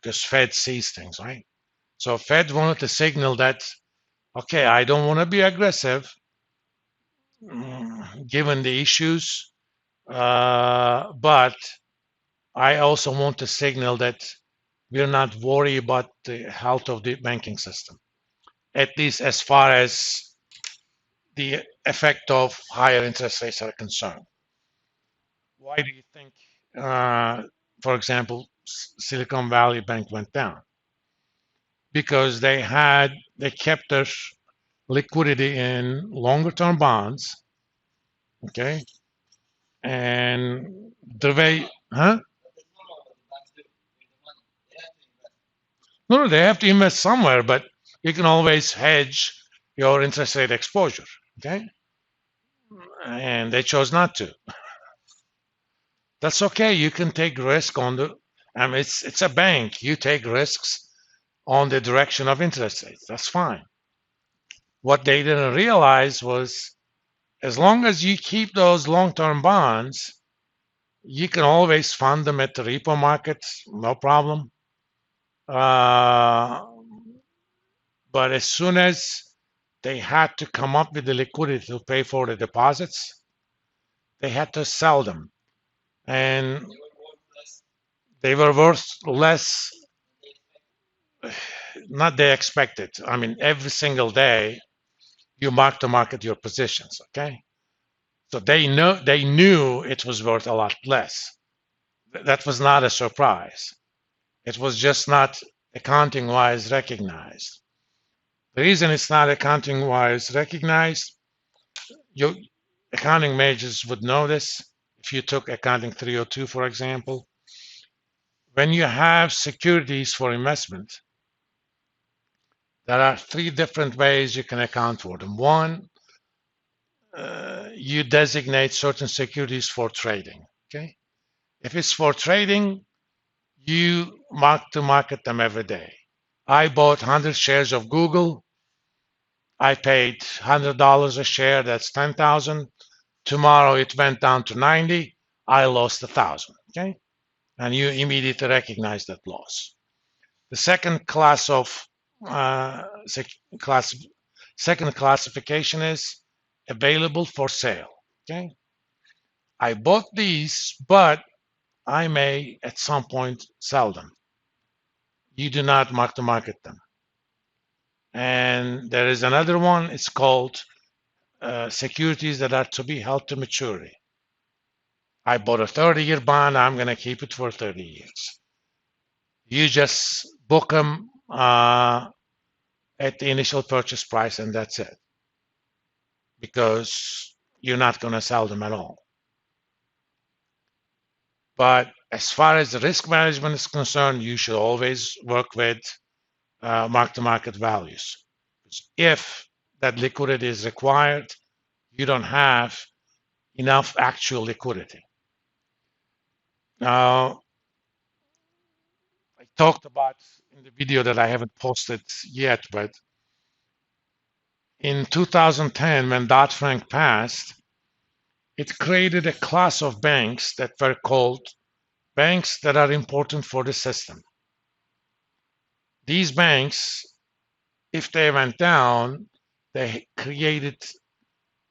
because Fed sees things, right? So Fed wanted to signal that, okay, I don't want to be aggressive given the issues, but I also want to signal that we're not worried about the health of the banking system, at least as far as the effect of higher interest rates are concerned. Why do you think, for example, Silicon Valley Bank went down? Because they kept their liquidity in longer term bonds, okay, and the way, huh? No, they have to invest somewhere, but you can always hedge your interest rate exposure, okay? And they chose not to. That's okay. You can take risk on the. I mean, it's a bank. You take risks on the direction of interest rates. That's fine. What they didn't realize was, as long as you keep those long-term bonds, you can always fund them at the repo market, no problem. Uh, but as soon as they had to come up with the liquidity to pay for the deposits, they had to sell them. And they were worth less, not they expected. I mean, every single day you mark to market your positions, okay? So they knew it was worth a lot less. That was not a surprise. It was just not accounting wise recognized. The reason it's not accounting wise recognized, your accounting majors would know this. If you took accounting 302, for example, when you have securities for investment, there are three different ways you can account for them. One, you designate certain securities for trading. Okay, if it's for trading, you mark to market them every day. I bought 100 shares of Google. I paid $100 a share. That's 10,000. Tomorrow it went down to 90. I lost 1,000. Okay, and you immediately recognize that loss. The second class of second classification is available for sale. Okay, I bought these, but I may at some point sell them. You do not mark to market them. And there is another one. It's called securities that are to be held to maturity. I bought a 30-year bond. I'm going to keep it for 30 years. You just book them at the initial purchase price, and that's it. Because you're not going to sell them at all. But as far as the risk management is concerned, you should always work with mark-to-market values. If that liquidity is required, you don't have enough actual liquidity. Now, I talked about in the video that I haven't posted yet, but in 2010, when Dodd-Frank passed, it created a class of banks that were called banks that are important for the system. These banks, if they went down, they created,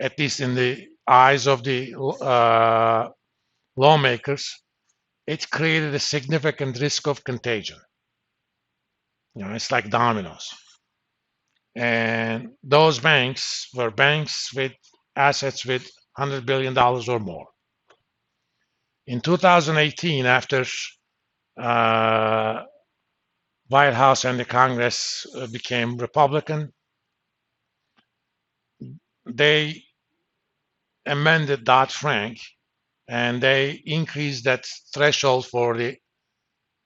at least in the eyes of the lawmakers, it created a significant risk of contagion. You know, it's like dominoes. And those banks were banks with assets with $100 billion or more. In 2018, after White House and the Congress became Republican, they amended Dodd-Frank and they increased that threshold for the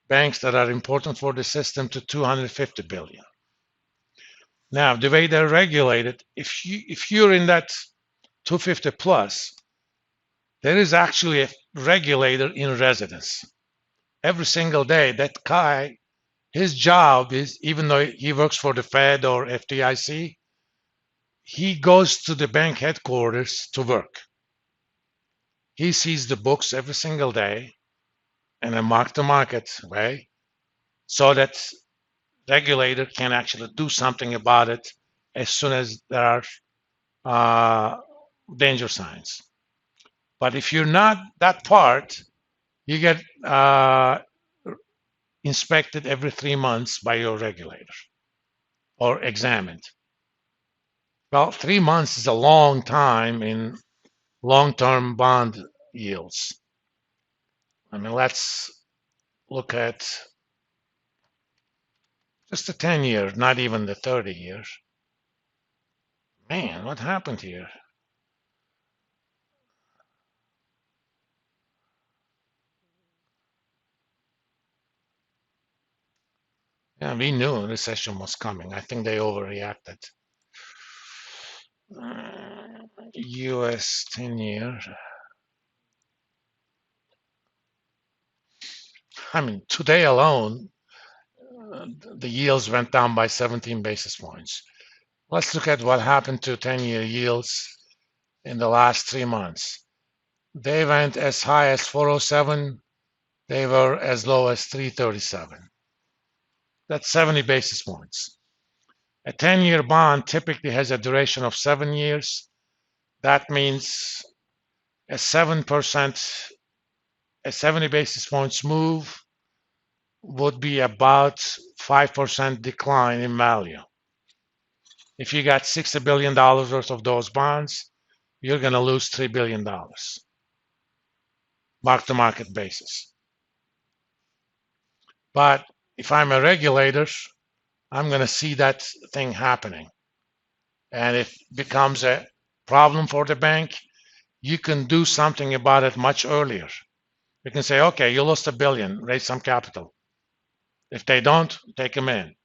banks that are important for the system to 250 billion. Now, the way they're regulated, if you're in that 250 plus, there is actually a regulator in residence. Every single day, that guy, his job is, even though he works for the Fed or FDIC, he goes to the bank headquarters to work. He sees the books every single day in a mark-to-market way. so that regulator can actually do something about it as soon as there are danger signs. But if you're not that part, you get inspected every 3 months by your regulator or examined. Well, 3 months is a long time in long-term bond yields. I mean, let's look at just the 10 year, not even the 30 years. Man, what happened here? Yeah, we knew recession was coming. I think they overreacted. US 10 year. I mean, today alone, the yields went down by 17 basis points. Let's look at what happened to 10-year yields in the last 3 months. They went as high as 407. They were as low as 337. That's 70 basis points. A 10-year bond typically has a duration of 7 years. That means a 7%, a 70 basis points move would be about 5% decline in value. If you got $60 billion worth of those bonds, you're going to lose $3 billion, mark to market basis. But if I'm a regulator, I'm going to see that thing happening. And if it becomes a problem for the bank, you can do something about it much earlier. You can say, okay, you lost $1 billion, raise some capital. If they don't, take them in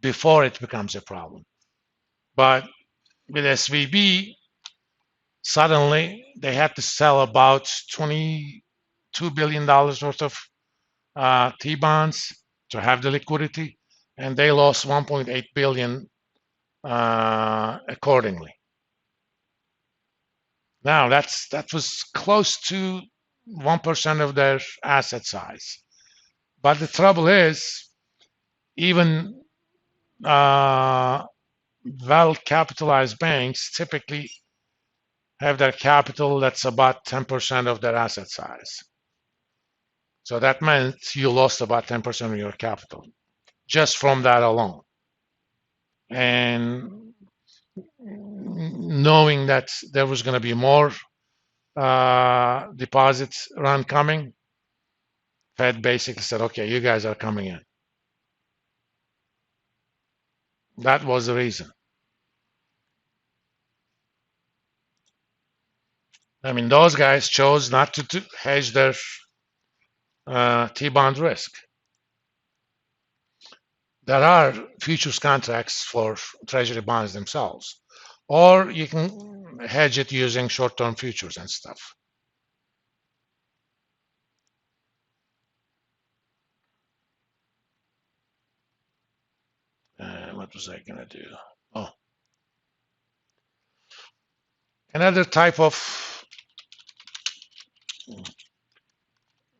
before it becomes a problem. But with SVB, suddenly they had to sell about $22 billion worth of T-bonds to have the liquidity, and they lost 1.8 billion accordingly. Now that was close to 1% of their asset size. But the trouble is, even well-capitalized banks typically have their capital that's about 10% of their asset size. So that meant you lost about 10% of your capital just from that alone. And knowing that there was going to be more deposits run coming, Fed basically said, okay, you guys are coming in. That was the reason. I mean, those guys chose not to hedge their T-bond risk. There are futures contracts for treasury bonds themselves, or you can hedge it using short-term futures and stuff. What was I gonna do? Oh, another type of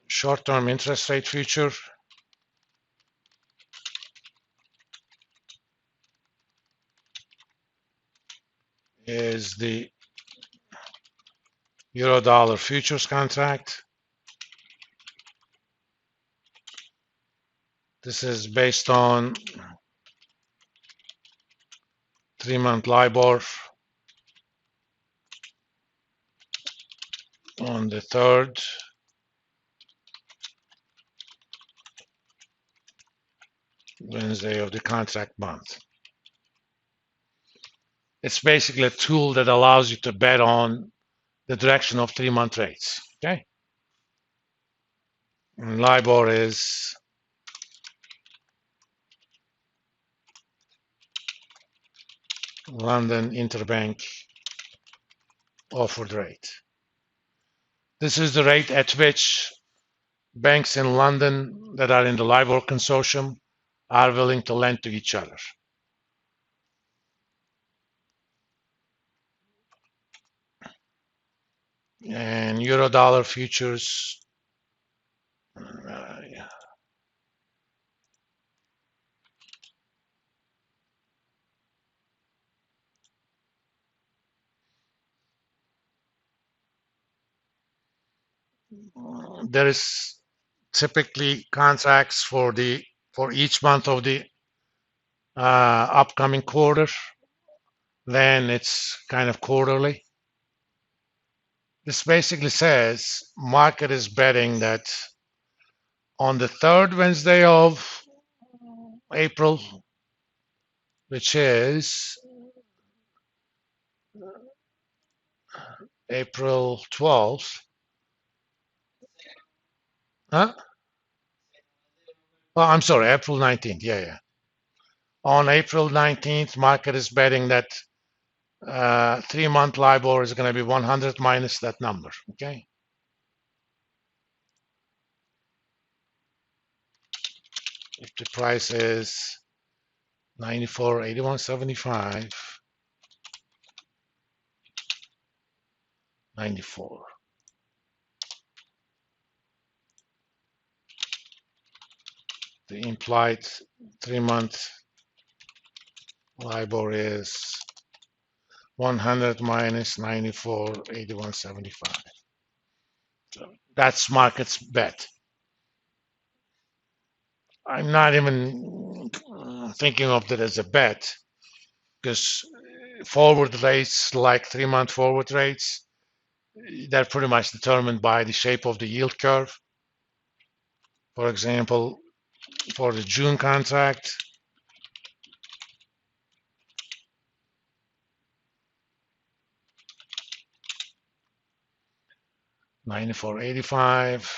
short-term interest rate future is the Euro-dollar futures contract. This is based on 3-month LIBOR on the third Wednesday of the contract month. It's basically a tool that allows you to bet on the direction of 3-month rates. Okay, and LIBOR is London Interbank offered rate. This is the rate at which banks in London that are in the LIBOR consortium are willing to lend to each other. And Euro-dollar futures, there is typically contracts for each month of the upcoming quarter. Then it's kind of quarterly. This basically says market is betting that on the third Wednesday of April, which is April 12th, huh? Oh, I'm sorry, April 19th. Yeah, yeah. On April 19th, market is betting that 3-month LIBOR is going to be 100 minus that number. Okay. If the price is 94.8175, 94. The implied 3-month LIBOR is 100 minus 94.8175. So that's market's bet. I'm not even thinking of that as a bet because forward rates, like 3-month forward rates, they're pretty much determined by the shape of the yield curve. For example, for the June contract, $94.85.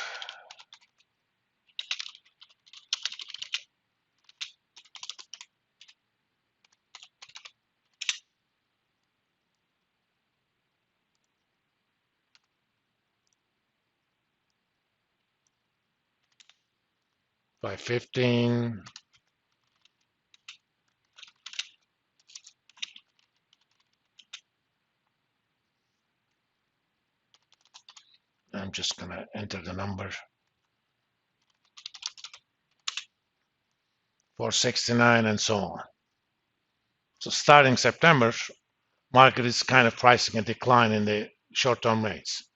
By 15. I'm just going to enter the number. 469 and so on. So starting September, market is kind of pricing a decline in the short-term rates.